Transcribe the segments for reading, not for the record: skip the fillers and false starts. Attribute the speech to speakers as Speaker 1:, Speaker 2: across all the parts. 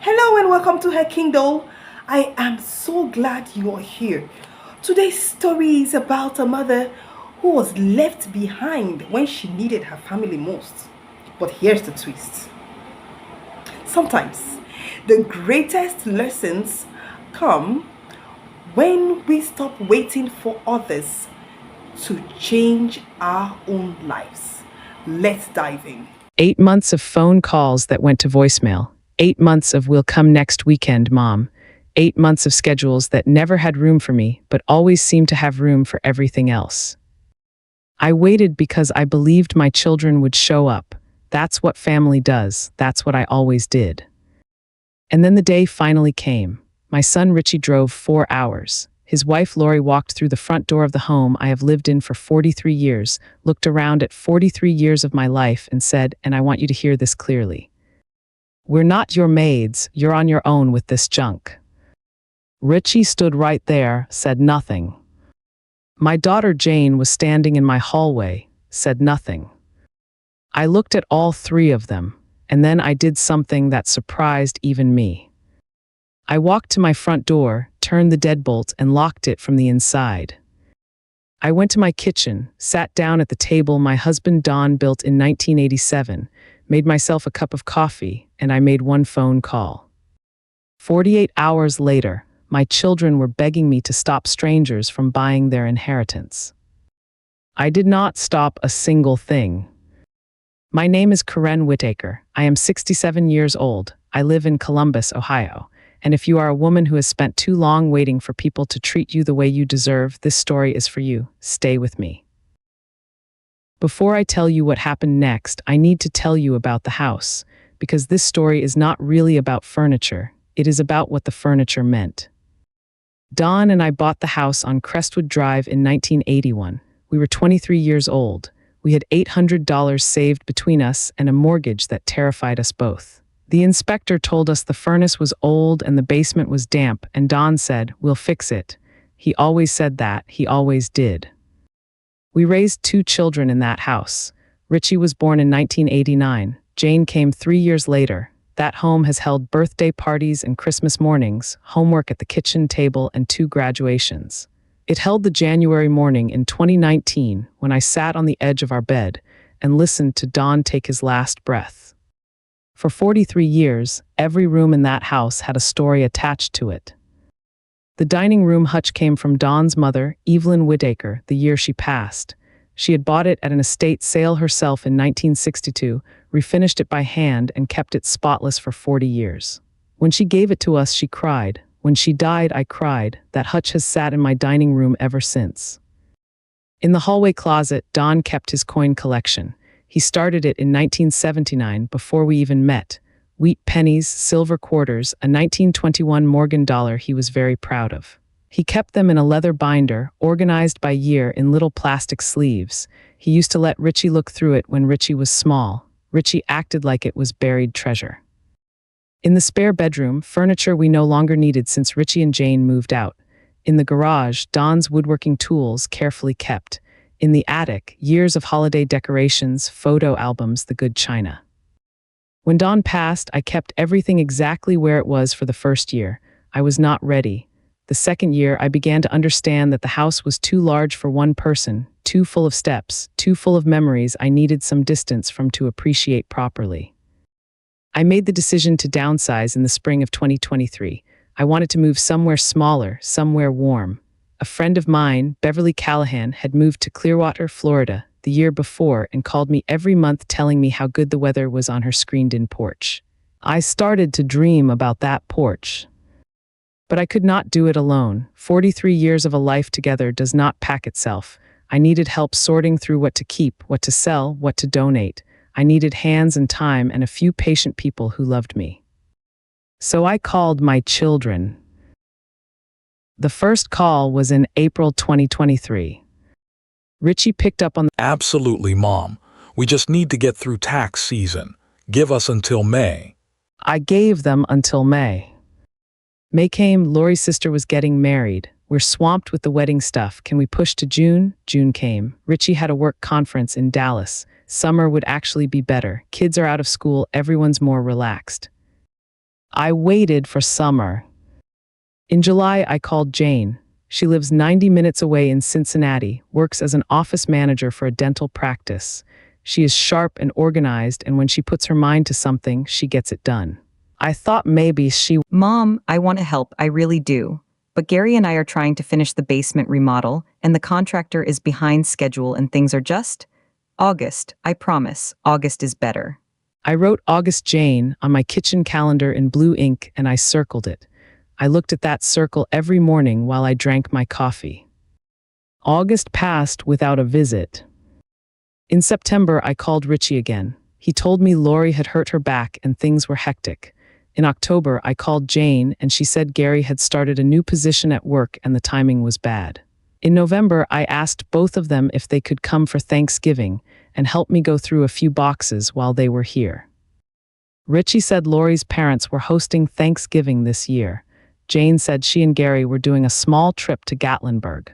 Speaker 1: Hello and welcome to Her Kingdom. I am so glad you are here. Today's story is about a mother who was left behind when she needed her family most. But here's the twist. Sometimes the greatest lessons come when we stop waiting for others to change our own lives. Let's dive in.
Speaker 2: 8 months of phone calls that went to voicemail. 8 months of "we'll come next weekend, Mom." 8 months of schedules that never had room for me, but always seemed to have room for everything else. I waited because I believed my children would show up. That's what family does. That's what I always did. And then the day finally came. My son Richie drove 4 hours. His wife Lori walked through the front door of the home I have lived in for 43 years, looked around at 43 years of my life and said, and I want you to hear this clearly, "We're not your maids, you're on your own with this junk." Richie stood right there, said nothing. My daughter Jane was standing in my hallway, said nothing. I looked at all three of them, and then I did something that surprised even me. I walked to my front door, turned the deadbolt, and locked it from the inside. I went to my kitchen, sat down at the table my husband Don built in 1987, made myself a cup of coffee, and I made one phone call. 48 hours later, my children were begging me to stop strangers from buying their inheritance. I did not stop a single thing. My name is Karen Whitaker. I am 67 years old. I live in Columbus, Ohio. And if you are a woman who has spent too long waiting for people to treat you the way you deserve, this story is for you. Stay with me. Before I tell you what happened next, I need to tell you about the house, because this story is not really about furniture. It is about what the furniture meant. Don and I bought the house on Crestwood Drive in 1981. We were 23 years old. We had $800 saved between us and a mortgage that terrified us both. The inspector told us the furnace was old and the basement was damp, and Don said, "We'll fix it." He always said that. He always did. We raised 2 children in that house. Richie was born in 1989. Jane came 3 years later. That home has held birthday parties and Christmas mornings, homework at the kitchen table, and 2 graduations. It held the January morning in 2019 when I sat on the edge of our bed and listened to Don take his last breath. For 43 years, every room in that house had a story attached to it. The dining room hutch came from Don's mother, Evelyn Whitaker, the year she passed. She had bought it at an estate sale herself in 1962, refinished it by hand, and kept it spotless for 40 years. When she gave it to us, she cried. When she died, I cried. That hutch has sat in my dining room ever since. In the hallway closet, Don kept his coin collection. He started it in 1979, before we even met. Wheat pennies, silver quarters, a 1921 Morgan dollar he was very proud of. He kept them in a leather binder, organized by year in little plastic sleeves. He used to let Richie look through it when Richie was small. Richie acted like it was buried treasure. In the spare bedroom, furniture we no longer needed since Richie and Jane moved out. In the garage, Don's woodworking tools carefully kept. In the attic, years of holiday decorations, photo albums, the good china. When Don passed, I kept everything exactly where it was for the first year. I was not ready. The second year, I began to understand that the house was too large for one person, too full of steps, too full of memories I needed some distance from to appreciate properly. I made the decision to downsize in the spring of 2023. I wanted to move somewhere smaller, somewhere warm. A friend of mine, Beverly Callahan, had moved to Clearwater, Florida, the year before and called me every month telling me how good the weather was on her screened-in porch. I started to dream about that porch. But I could not do it alone. 43 years of a life together does not pack itself. I needed help sorting through what to keep, what to sell, what to donate. I needed hands and time and a few patient people who loved me. So I called my children. The first call was in April 2023. Richie picked up on the
Speaker 3: Absolutely, Mom. We just need to get through tax season. Give us until May.
Speaker 2: I gave them until May. May came, Lori's sister was getting married. We're swamped with the wedding stuff. Can we push to June? June came. Richie had a work conference in Dallas. Summer would actually be better. Kids are out of school. Everyone's more relaxed. I waited for summer. In July, I called Jane. She lives 90 minutes away in Cincinnati, works as an office manager for a dental practice. She is sharp and organized, and when she puts her mind to something, she gets it done. I thought maybe she...
Speaker 4: Mom, I want to help, I really do. But Gary and I are trying to finish the basement remodel, and the contractor is behind schedule and things are just... August, I promise, August is better.
Speaker 2: I wrote August Jane on my kitchen calendar in blue ink and I circled it. I looked at that circle every morning while I drank my coffee. August passed without a visit. In September, I called Richie again. He told me Lori had hurt her back and things were hectic. In October, I called Jane and she said Gary had started a new position at work and the timing was bad. In November, I asked both of them if they could come for Thanksgiving and help me go through a few boxes while they were here. Richie said Lori's parents were hosting Thanksgiving this year. Jane said she and Gary were doing a small trip to Gatlinburg.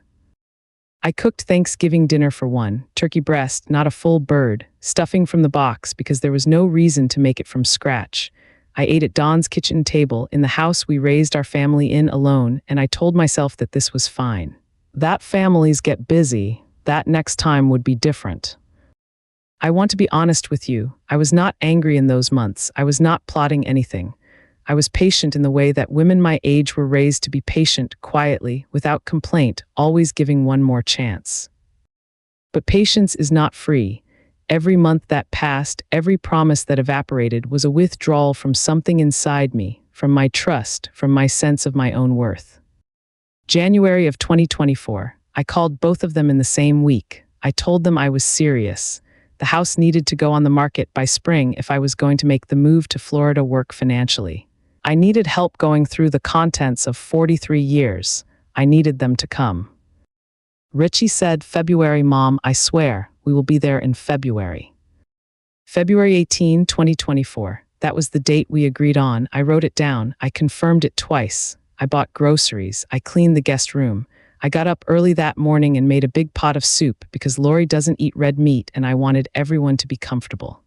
Speaker 2: I cooked Thanksgiving dinner for one, turkey breast, not a full bird, stuffing from the box because there was no reason to make it from scratch. I ate at Don's kitchen table in the house we raised our family in alone, and I told myself that this was fine. That families get busy, that next time would be different. I want to be honest with you. I was not angry in those months. I was not plotting anything. I was patient in the way that women my age were raised to be patient, quietly, without complaint, always giving one more chance. But patience is not free. Every month that passed, every promise that evaporated was a withdrawal from something inside me, from my trust, from my sense of my own worth. January of 2024, I called both of them in the same week. I told them I was serious. The house needed to go on the market by spring if I was going to make the move to Florida work financially. I needed help going through the contents of 43 years. I needed them to come. Richie said, "February, Mom, I swear, we will be there in February." February 18, 2024. That was the date we agreed on. I wrote it down. I confirmed it twice. I bought groceries. I cleaned the guest room. I got up early that morning and made a big pot of soup because Lori doesn't eat red meat and I wanted everyone to be comfortable.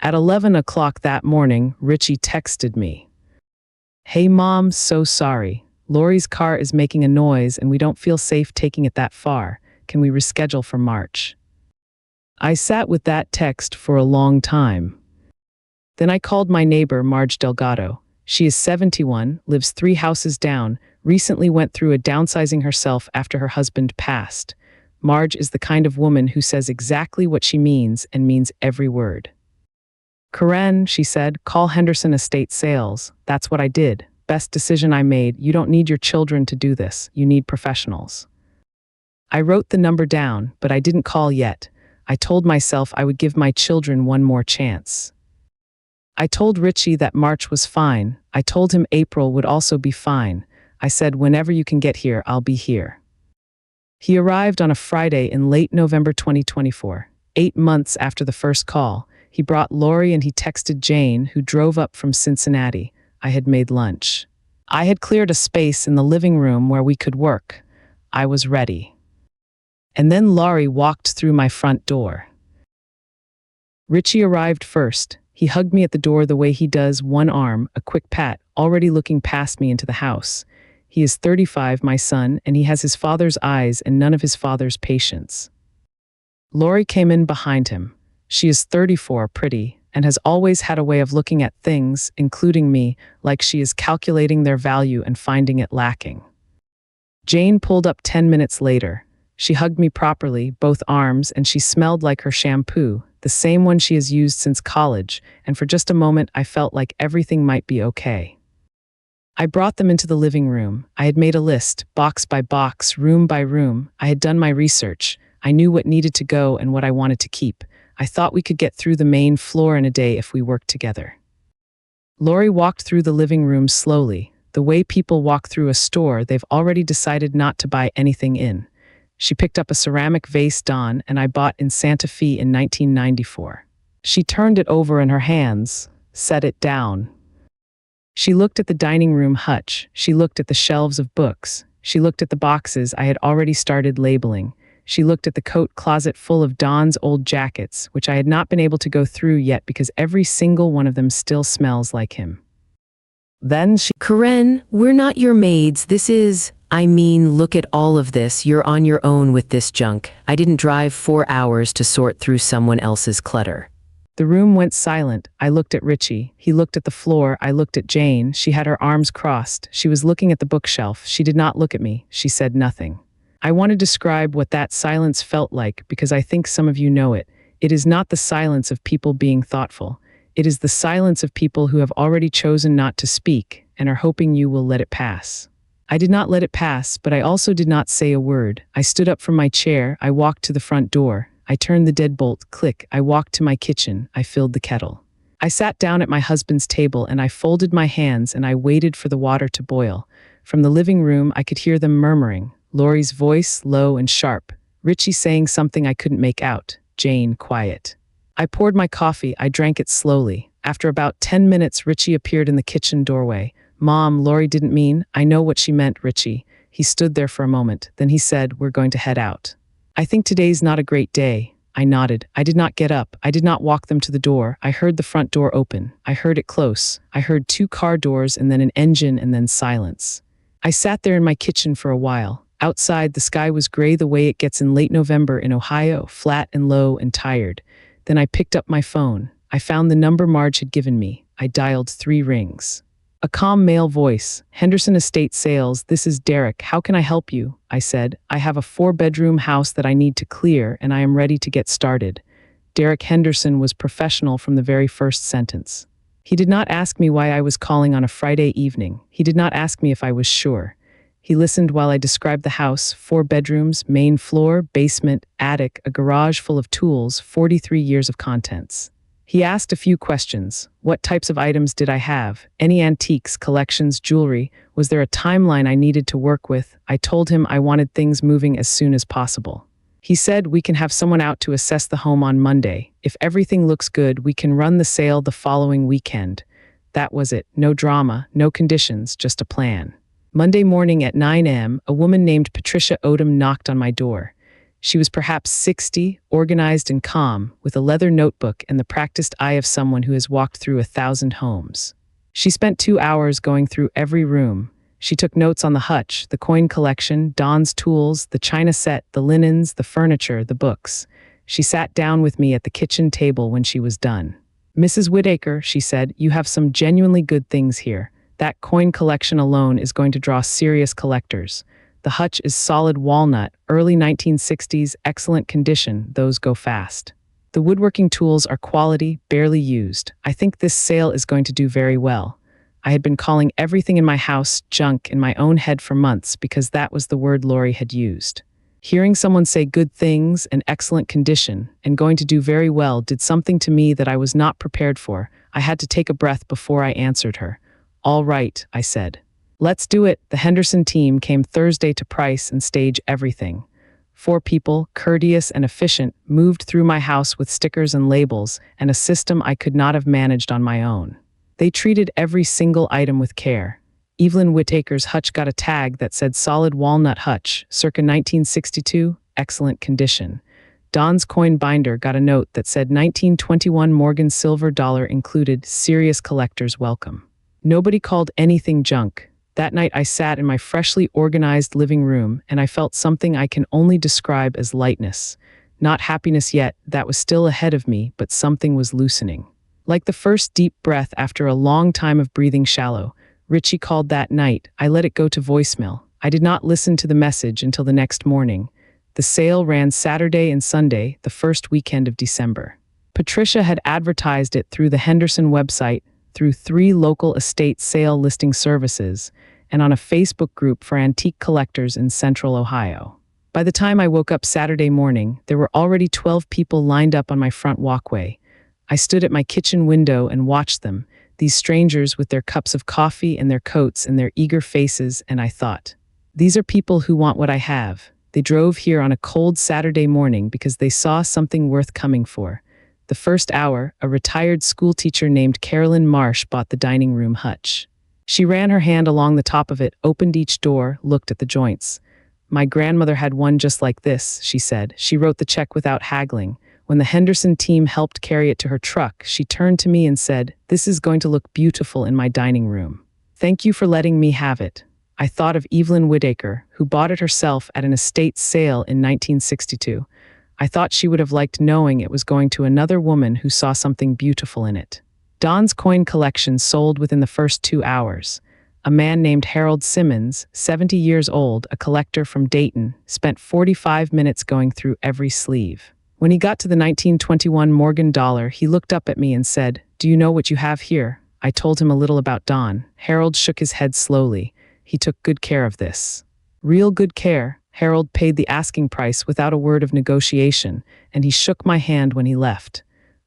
Speaker 2: At 11 o'clock that morning, Richie texted me. "Hey Mom, so sorry. Lori's car is making a noise and we don't feel safe taking it that far. Can we reschedule for March?" I sat with that text for a long time. Then I called my neighbor, Marge Delgado. She is 71, lives 3 houses down, recently went through a downsizing herself after her husband passed. Marge is the kind of woman who says exactly what she means and means every word. "Karen," she said, "call Henderson Estate Sales. That's what I did. Best decision I made. You don't need your children to do this. You need professionals." I wrote the number down, but I didn't call yet. I told myself I would give my children one more chance. I told Richie that March was fine. I told him April would also be fine. I said, "Whenever you can get here, I'll be here." He arrived on a Friday in late November 2024, 8 months after the first call. He brought Lori and he texted Jane, who drove up from Cincinnati. I had made lunch. I had cleared a space in the living room where we could work. I was ready. And then Lori walked through my front door. Richie arrived first. He hugged me at the door the way he does, one arm, a quick pat, already looking past me into the house. He is 35, my son, and he has his father's eyes and none of his father's patience. Lori came in behind him. She is 34, pretty, and has always had a way of looking at things, including me, like she is calculating their value and finding it lacking. Jane pulled up 10 minutes later. She hugged me properly, both arms, and she smelled like her shampoo, the same one she has used since college, and for just a moment I felt like everything might be okay. I brought them into the living room. I had made a list, box by box, room by room. I had done my research. I knew what needed to go and what I wanted to keep. I thought we could get through the main floor in a day if we worked together. Lori walked through the living room slowly. The way people walk through a store, they've already decided not to buy anything in. She picked up a ceramic vase Don and I bought in Santa Fe in 1994. She turned it over in her hands, set it down. She looked at the dining room hutch. She looked at the shelves of books. She looked at the boxes I had already started labeling. She looked at the coat closet full of Don's old jackets, which I had not been able to go through yet because every single one of them still smells like him. Then she
Speaker 5: Karen, we're not your maids. Look at all of this. You're on your own with this junk. I didn't drive 4 hours to sort through someone else's clutter.
Speaker 2: The room went silent. I looked at Richie. He looked at the floor. I looked at Jane. She had her arms crossed. She was looking at the bookshelf. She did not look at me. She said nothing. I want to describe what that silence felt like because I think some of you know it. It is not the silence of people being thoughtful. It is the silence of people who have already chosen not to speak and are hoping you will let it pass. I did not let it pass, but I also did not say a word. I stood up from my chair. I walked to the front door. I turned the deadbolt. Click. I walked to my kitchen. I filled the kettle. I sat down at my husband's table and I folded my hands and I waited for the water to boil. From the living room, I could hear them murmuring. Lori's voice, low and sharp. Richie saying something I couldn't make out. Jane, quiet. I poured my coffee. I drank it slowly. After about 10 minutes, Richie appeared in the kitchen doorway. Mom, Lori didn't mean. I know what she meant, Richie. He stood there for a moment. Then he said, we're going to head out. I think today's not a great day. I nodded. I did not get up. I did not walk them to the door. I heard the front door open. I heard it close. I heard 2 car doors and then an engine and then silence. I sat there in my kitchen for a while. Outside, the sky was gray the way it gets in late November in Ohio, flat and low and tired. Then I picked up my phone. I found the number Marge had given me. I dialed 3 rings. A calm male voice. Henderson Estate Sales, this is Derek. How can I help you? I said. I have a 4-bedroom house that I need to clear and I am ready to get started. Derek Henderson was professional from the very first sentence. He did not ask me why I was calling on a Friday evening. He did not ask me if I was sure. He listened while I described the house, 4 bedrooms, main floor, basement, attic, a garage full of tools, 43 years of contents. He asked a few questions. What types of items did I have? Any antiques, collections, jewelry? Was there a timeline I needed to work with? I told him I wanted things moving as soon as possible. He said we can have someone out to assess the home on Monday. If everything looks good, we can run the sale the following weekend. That was it. No drama, no conditions, just a plan. Monday morning at 9 a.m., a woman named Patricia Odom knocked on my door. She was perhaps 60, organized and calm, with a leather notebook and the practiced eye of someone who has walked through 1,000 homes. She spent 2 hours going through every room. She took notes on the hutch, the coin collection, Don's tools, the china set, the linens, the furniture, the books. She sat down with me at the kitchen table when she was done. Mrs. Whitaker, she said, you have some genuinely good things here. That coin collection alone is going to draw serious collectors. The hutch is solid walnut, early 1960s, excellent condition, those go fast. The woodworking tools are quality, barely used. I think this sale is going to do very well. I had been calling everything in my house junk in my own head for months because that was the word Lori had used. Hearing someone say good things and excellent condition and going to do very well did something to me that I was not prepared for. I had to take a breath before I answered her. All right, I said. Let's do it. The Henderson team came Thursday to price and stage everything. 4 people, courteous and efficient, moved through my house with stickers and labels and a system I could not have managed on my own. They treated every single item with care. Evelyn Whitaker's hutch got a tag that said solid walnut hutch, circa 1962, excellent condition. Don's coin binder got a note that said 1921 Morgan silver dollar included, serious collectors welcome. Nobody called anything junk. That night I sat in my freshly organized living room and I felt something I can only describe as lightness. Not happiness yet, that was still ahead of me, but something was loosening. Like the first deep breath after a long time of breathing shallow, Richie called that night. I let it go to voicemail. I did not listen to the message until the next morning. The sale ran Saturday and Sunday, the first weekend of December. Patricia had advertised it through the Henderson website, through 3 local estate sale listing services, and on a Facebook group for antique collectors in Central Ohio. By the time I woke up Saturday morning, there were already 12 people lined up on my front walkway. I stood at my kitchen window and watched them, these strangers with their cups of coffee and their coats and their eager faces, and I thought, these are people who want what I have. They drove here on a cold Saturday morning because they saw something worth coming for. The first hour, a retired schoolteacher named Carolyn Marsh bought the dining room hutch. She ran her hand along the top of it, opened each door, looked at the joints. My grandmother had one just like this, she said. She wrote the check without haggling. When the Henderson team helped carry it to her truck, she turned to me and said, "This is going to look beautiful in my dining room." Thank you for letting me have it. I thought of Evelyn Whittaker, who bought it herself at an estate sale in 1962. I thought she would have liked knowing it was going to another woman who saw something beautiful in it. Don's coin collection sold within the first 2 hours. A man named Harold Simmons, 70 years old, a collector from Dayton, spent 45 minutes going through every sleeve. When he got to the 1921 Morgan dollar, he looked up at me and said, "Do you know what you have here?" I told him a little about Don. Harold shook his head slowly. He took good care of this. Real good care. Harold paid the asking price without a word of negotiation, and he shook my hand when he left.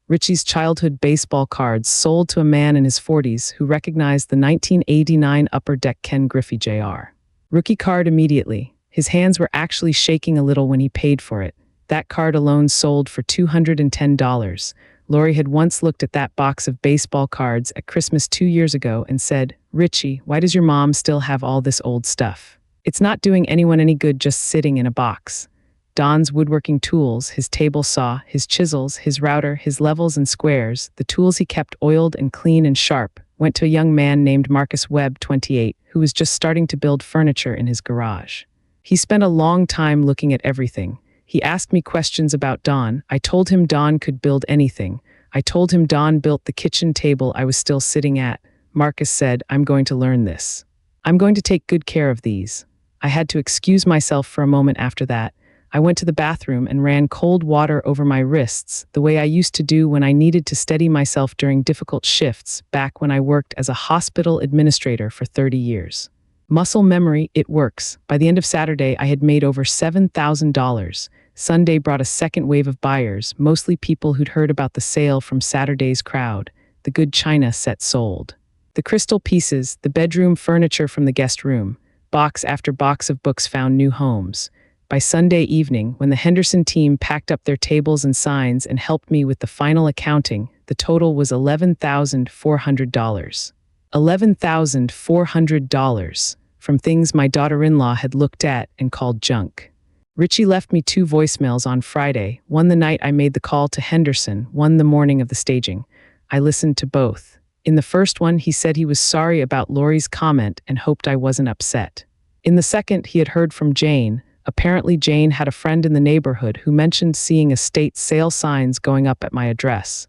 Speaker 2: Richie's childhood baseball cards sold to a man in his 40s who recognized the 1989 Upper Deck Ken Griffey Jr. Rookie card immediately. His hands were actually shaking a little when he paid for it. That card alone sold for $210. Lori had once looked at that box of baseball cards at Christmas 2 years ago and said, "Richie, why does your mom still have all this old stuff? It's not doing anyone any good just sitting in a box." Don's woodworking tools, his table saw, his chisels, his router, his levels and squares, the tools he kept oiled and clean and sharp, went to a young man named Marcus Webb, 28, who was just starting to build furniture in his garage. He spent a long time looking at everything. He asked me questions about Don. I told him Don could build anything. I told him Don built the kitchen table I was still sitting at. Marcus said, "I'm going to learn this. I'm going to take good care of these." I had to excuse myself for a moment after that. I went to the bathroom and ran cold water over my wrists, the way I used to do when I needed to steady myself during difficult shifts, back when I worked as a hospital administrator for 30 years. Muscle memory, it works. By the end of Saturday, I had made over $7,000. Sunday brought a second wave of buyers, mostly people who'd heard about the sale from Saturday's crowd. The good china set sold. The crystal pieces, the bedroom furniture from the guest room, box after box of books found new homes. By Sunday evening, when the Henderson team packed up their tables and signs and helped me with the final accounting, the total was $11,400. $11,400 from things my daughter-in-law had looked at and called junk. Richie left me 2 voicemails on Friday, one the night I made the call to Henderson, one the morning of the staging. I listened to both. In the first one, he said he was sorry about Lori's comment and hoped I wasn't upset. In the second, he had heard from Jane. Apparently, Jane had a friend in the neighborhood who mentioned seeing estate sale signs going up at my address.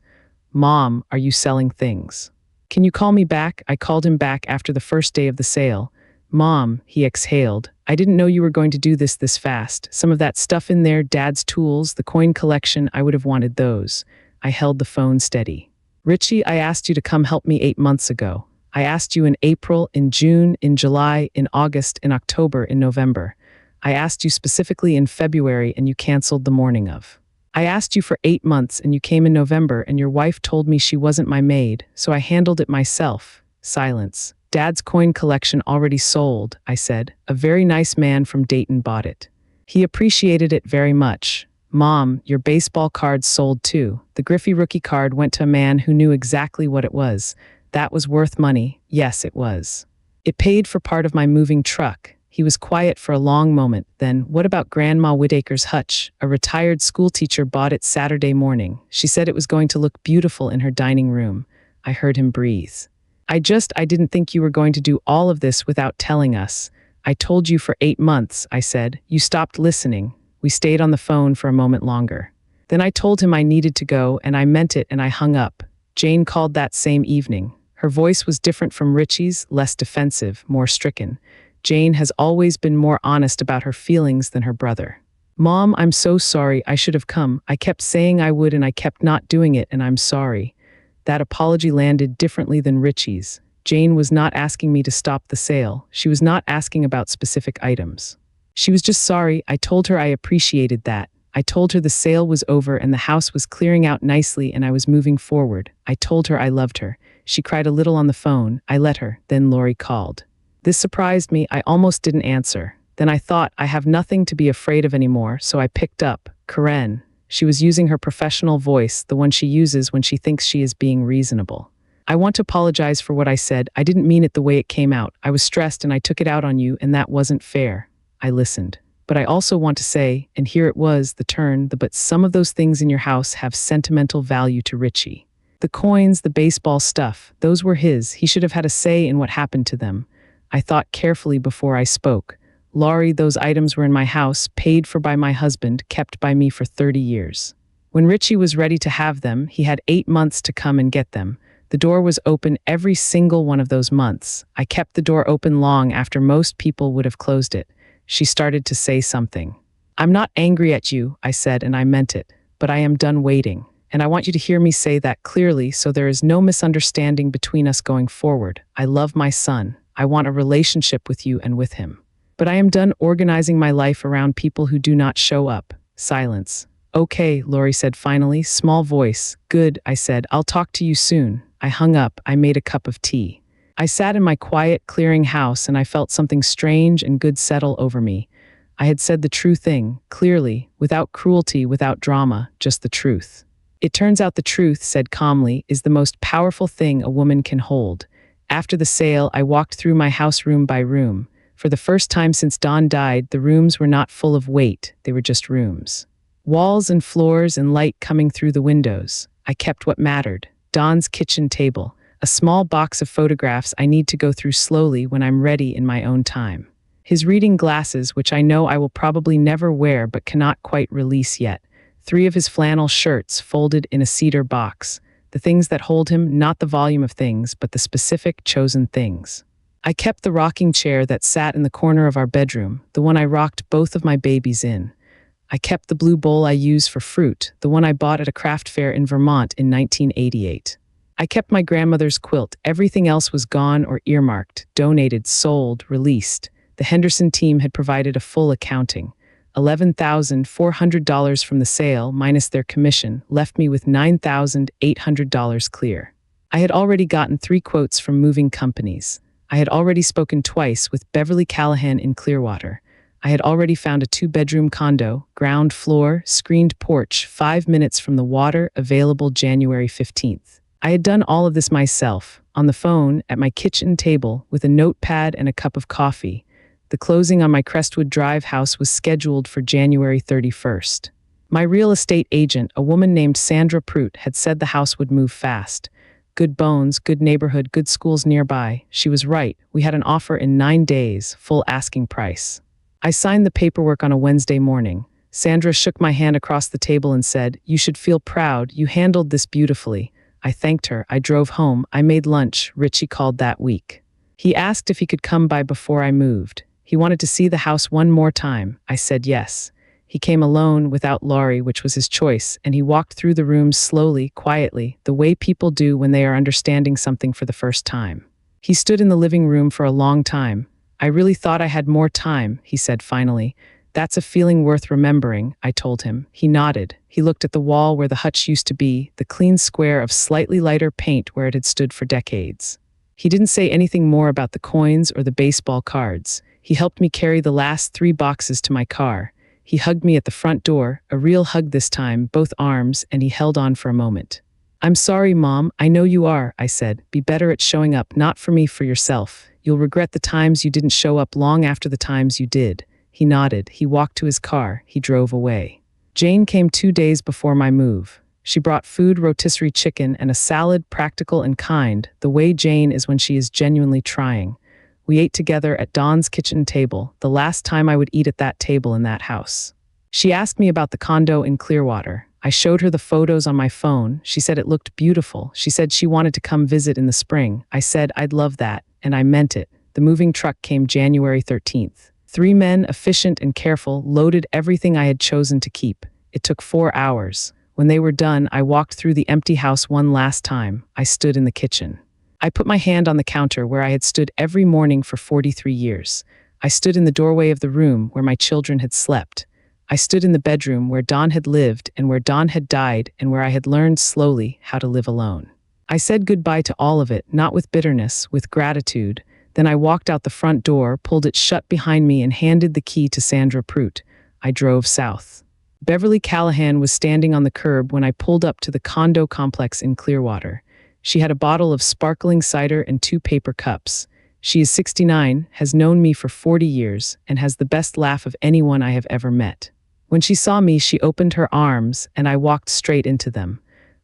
Speaker 2: "Mom, are you selling things? Can you call me back?" I called him back after the first day of the sale. "Mom," he exhaled, "I didn't know you were going to do this fast. Some of that stuff in there, Dad's tools, the coin collection, I would have wanted those." I held the phone steady. "Richie, I asked you to come help me 8 months ago. I asked you in April, in June, in July, in August, in October, in November. I asked you specifically in February and you canceled the morning of. I asked you for 8 months and you came in November and your wife told me she wasn't my maid, so I handled it myself." Silence. "Dad's coin collection already sold," I said. "A very nice man from Dayton bought it. He appreciated it very much." "Mom, your baseball cards sold too. The Griffey rookie card went to a man who knew exactly what it was. That was worth money. Yes, it was. It paid for part of my moving truck." He was quiet for a long moment. Then, "What about Grandma Whittaker's hutch? A retired schoolteacher bought it Saturday morning. She said it was going to look beautiful in her dining room." I heard him breathe. I didn't think you were going to do all of this without telling us. I told you for 8 months," I said. "You stopped listening." We stayed on the phone for a moment longer. Then I told him I needed to go, and I meant it, and I hung up. Jane called that same evening. Her voice was different from Richie's, less defensive, more stricken. Jane has always been more honest about her feelings than her brother. "Mom, I'm so sorry. I should have come. I kept saying I would and I kept not doing it, and I'm sorry." That apology landed differently than Richie's. Jane was not asking me to stop the sale. She was not asking about specific items. She was just sorry. I told her I appreciated that. I told her the sale was over and the house was clearing out nicely and I was moving forward. I told her I loved her. She cried a little on the phone. I let her. Then Lori called. This surprised me. I almost didn't answer. Then I thought, I have nothing to be afraid of anymore, so I picked up. "Karen." She was using her professional voice, the one she uses when she thinks she is being reasonable. "I want to apologize for what I said. I didn't mean it the way it came out. I was stressed and I took it out on you, and that wasn't fair." I listened. "But I also want to say," and here it was, the turn, but some of those things in your house have sentimental value to Richie. The coins, the baseball stuff, those were his. He should have had a say in what happened to them. I thought carefully before I spoke. Laurie, those items were in my house, paid for by my husband, kept by me for 30 years. When Richie was ready to have them, he had 8 months to come and get them. The door was open every single one of those months. I kept the door open long after most people would have closed it. She started to say something. I'm not angry at you, I said, and I meant it, but I am done waiting. And I want you to hear me say that clearly so there is no misunderstanding between us going forward. I love my son. I want a relationship with you and with him. But I am done organizing my life around people who do not show up. Silence. Okay, Laurie said finally, small voice. Good, I said. I'll talk to you soon. I hung up. I made a cup of tea. I sat in my quiet, clearing house and I felt something strange and good settle over me. I had said the true thing, clearly, without cruelty, without drama, just the truth. It turns out the truth, said calmly, is the most powerful thing a woman can hold. After the sale, I walked through my house room by room. For the first time since Don died, the rooms were not full of weight, they were just rooms. Walls and floors and light coming through the windows. I kept what mattered. Don's kitchen table, a small box of photographs I need to go through slowly when I'm ready in my own time. His reading glasses, which I know I will probably never wear but cannot quite release yet. 3 of his flannel shirts folded in a cedar box. The things that hold him, not the volume of things, but the specific chosen things. I kept the rocking chair that sat in the corner of our bedroom, the one I rocked both of my babies in. I kept the blue bowl I use for fruit, the one I bought at a craft fair in Vermont in 1988. I kept my grandmother's quilt. Everything else was gone or earmarked, donated, sold, released. The Henderson team had provided a full accounting. $11,400 from the sale, minus their commission, left me with $9,800 clear. I had already gotten 3 quotes from moving companies. I had already spoken twice with Beverly Callahan in Clearwater. I had already found a 2-bedroom condo, ground floor, screened porch, 5 minutes from the water, available January 15th. I had done all of this myself, on the phone, at my kitchen table, with a notepad and a cup of coffee. The closing on my Crestwood Drive house was scheduled for January 31st. My real estate agent, a woman named Sandra Prout, had said the house would move fast. Good bones, good neighborhood, good schools nearby. She was right. We had an offer in 9 days, full asking price. I signed the paperwork on a Wednesday morning. Sandra shook my hand across the table and said, "You should feel proud. You handled this beautifully." I thanked her. I drove home. I made lunch. Richie called that week. He asked if he could come by before I moved. He wanted to see the house one more time. I said yes. He came alone, without Laurie, which was his choice, and he walked through the rooms slowly, quietly, the way people do when they are understanding something for the first time. He stood in the living room for a long time. I really thought I had more time, he said finally. That's a feeling worth remembering, I told him. He nodded. He looked at the wall where the hutch used to be, the clean square of slightly lighter paint where it had stood for decades. He didn't say anything more about the coins or the baseball cards. He helped me carry the last 3 boxes to my car. He hugged me at the front door, a real hug this time, both arms, and he held on for a moment. I'm sorry, Mom. I know you are, I said. Be better at showing up, not for me, for yourself. You'll regret the times you didn't show up long after the times you did. He nodded. He walked to his car. He drove away. Jane came 2 days before my move. She brought food, rotisserie chicken, and a salad, practical and kind, the way Jane is when she is genuinely trying. We ate together at Don's kitchen table, the last time I would eat at that table in that house. She asked me about the condo in Clearwater. I showed her the photos on my phone. She said it looked beautiful. She said she wanted to come visit in the spring. I said I'd love that, and I meant it. The moving truck came January 13th. 3 men, efficient and careful, loaded everything I had chosen to keep. It took 4 hours. When they were done, I walked through the empty house one last time. I stood in the kitchen. I put my hand on the counter where I had stood every morning for 43 years. I stood in the doorway of the room where my children had slept. I stood in the bedroom where Don had lived and where Don had died and where I had learned slowly how to live alone. I said goodbye to all of it, not with bitterness, with gratitude. Then I walked out the front door, pulled it shut behind me, and handed the key to Sandra Prout. I drove south. Beverly Callahan was standing on the curb when I pulled up to the condo complex in Clearwater. She had a bottle of sparkling cider and 2 paper cups. She is 69, has known me for 40 years, and has the best laugh of anyone I have ever met. When she saw me, she opened her arms, and I walked straight into them.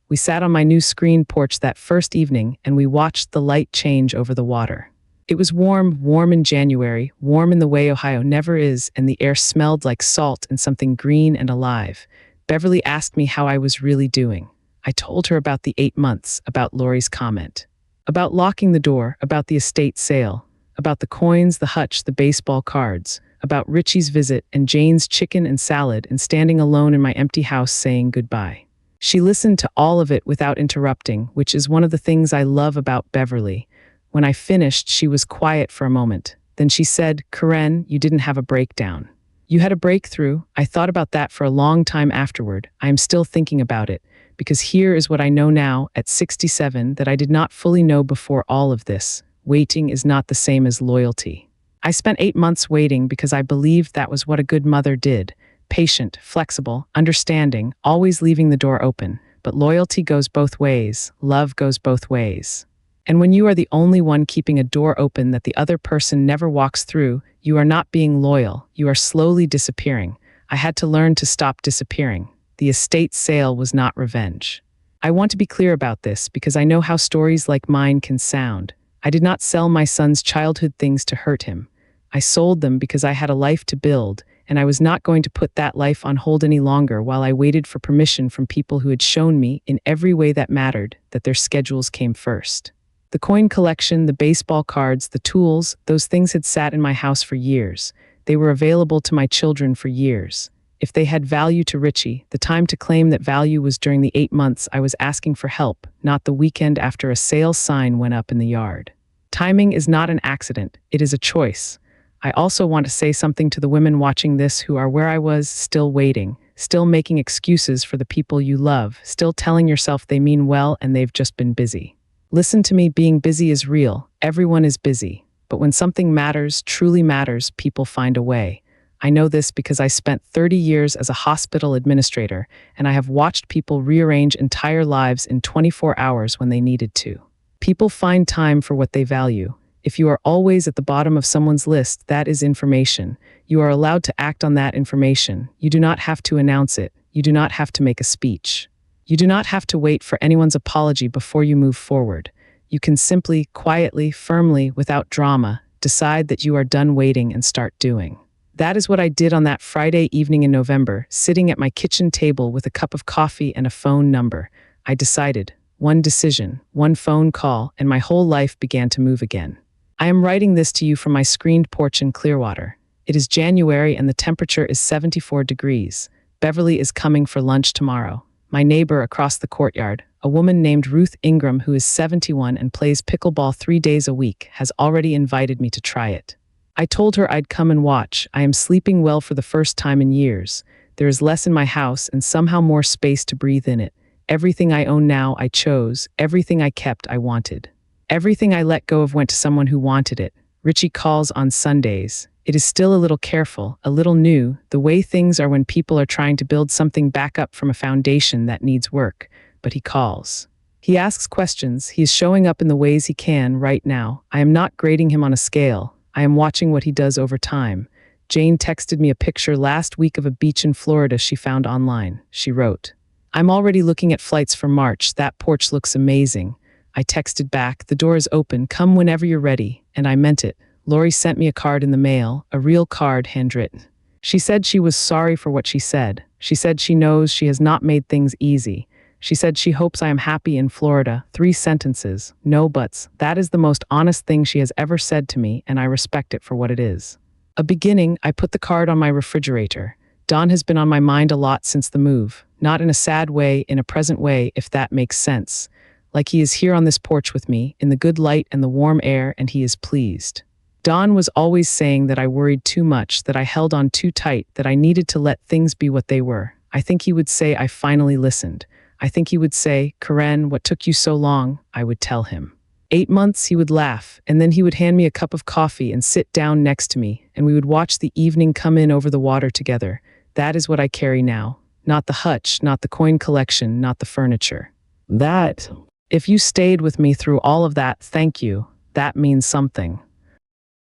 Speaker 2: We sat on my new screened porch that first evening and we watched the light change over the water. It was warm, warm in January, warm in the way Ohio never is, and the air smelled like salt and something green and alive. Beverly asked me how I was really doing. I told her about the 8 months, about Lori's comment, about locking the door, about the estate sale, about the coins, the hutch, the baseball cards, about Richie's visit and Jane's chicken and salad and standing alone in my empty house saying goodbye. She listened to all of it without interrupting, which is one of the things I love about Beverly. When I finished, she was quiet for a moment. Then she said, "Karen, you didn't have a breakdown. You had a breakthrough." I thought about that for a long time afterward. I am still thinking about it, because here is what I know now, at 67, that I did not fully know before all of this. Waiting is not the same as loyalty. I spent 8 months waiting because I believed that was what a good mother did. Patient, flexible, understanding, always leaving the door open. But loyalty goes both ways. Love goes both ways. And when you are the only one keeping a door open that the other person never walks through, you are not being loyal. You are slowly disappearing. I had to learn to stop disappearing. The estate sale was not revenge. I want to be clear about this because I know how stories like mine can sound. I did not sell my son's childhood things to hurt him. I sold them because I had a life to build, and I was not going to put that life on hold any longer while I waited for permission from people who had shown me, in every way that mattered, that their schedules came first. The coin collection, the baseball cards, the tools, those things had sat in my house for years. They were available to my children for years. If they had value to Richie, the time to claim that value was during the 8 months I was asking for help, not the weekend after a sale sign went up in the yard. Timing is not an accident, it is a choice. I also want to say something to the women watching this who are where I was, still waiting, still making excuses for the people you love, still telling yourself they mean well and they've just been busy. Listen to me, being busy is real. Everyone is busy. But when something matters, truly matters, people find a way. I know this because I spent 30 years as a hospital administrator, and I have watched people rearrange entire lives in 24 hours when they needed to. People find time for what they value. If you are always at the bottom of someone's list, that is information. You are allowed to act on that information. You do not have to announce it. You do not have to make a speech. You do not have to wait for anyone's apology before you move forward. You can simply, quietly, firmly, without drama, decide that you are done waiting and start doing. That is what I did on that Friday evening in November, sitting at my kitchen table with a cup of coffee and a phone number. I decided. One decision, one phone call, and my whole life began to move again. I am writing this to you from my screened porch in Clearwater. It is January and the temperature is 74 degrees. Beverly is coming for lunch tomorrow. My neighbor across the courtyard, a woman named Ruth Ingram who is 71 and plays pickleball 3 days a week, has already invited me to try it. I told her I'd come and watch. I am sleeping well for the first time in years. There is less in my house and somehow more space to breathe in it. Everything I own now I chose. Everything I kept I wanted. Everything I let go of went to someone who wanted it. Richie calls on Sundays. It is still a little careful, a little new, the way things are when people are trying to build something back up from a foundation that needs work. But he calls. He asks questions. He is showing up in the ways he can right now. I am not grading him on a scale. I am watching what he does over time. Jane texted me a picture last week of a beach in Florida she found online. She wrote, "I'm already looking at flights for March. That porch looks amazing." I texted back, "The door is open. Come whenever you're ready." And I meant it. Lori sent me a card in the mail, a real card, handwritten. She said she was sorry for what she said. She said she knows she has not made things easy. She said she hopes I am happy in Florida. 3 sentences, no buts. That is the most honest thing she has ever said to me, and I respect it for what it is. A beginning, I put the card on my refrigerator. Don has been on my mind a lot since the move. Not in a sad way, in a present way, if that makes sense. Like he is here on this porch with me, in the good light and the warm air, and he is pleased. Don was always saying that I worried too much, that I held on too tight, that I needed to let things be what they were. I think he would say I finally listened. I think he would say, "Karen, what took you so long?" I would tell him. 8 months, he would laugh, and then he would hand me a cup of coffee and sit down next to me, and we would watch the evening come in over the water together. That is what I carry now. Not the hutch, not the coin collection, not the furniture. That, if you stayed with me through all of that, thank you. That means something.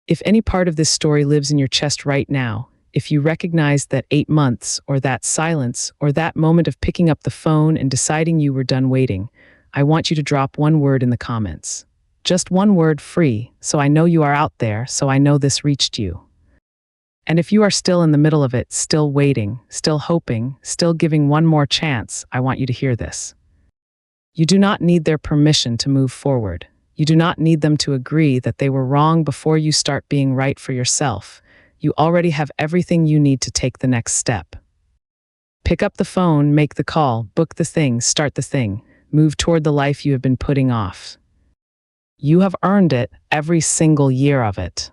Speaker 2: If any part of this story lives in your chest right now, If you recognize that 8 months, or that silence, or that moment of picking up the phone and deciding you were done waiting, I want you to drop one word in the comments. Just one word, free, so I know you are out there, so I know this reached you. And if you are still in the middle of it, still waiting, still hoping, still giving one more chance, I want you to hear this. You do not need their permission to move forward. You do not need them to agree that they were wrong before you start being right for yourself. You already have everything you need to take the next step. Pick up the phone, make the call, book the thing, start the thing, move toward the life you have been putting off. You have earned it, every single year of it.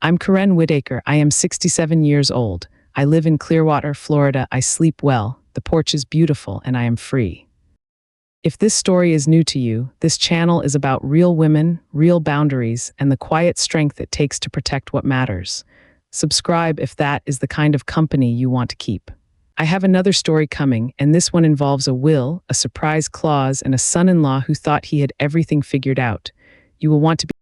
Speaker 2: I'm Karen Whitaker. I am 67 years old. I live in Clearwater, Florida. I sleep well. The porch is beautiful, and I am free. If this story is new to you, this channel is about real women, real boundaries, and the quiet strength it takes to protect what matters. Subscribe if that is the kind of company you want to keep. I have another story coming, and this one involves a will, a surprise clause, and a son-in-law who thought he had everything figured out. You will want to be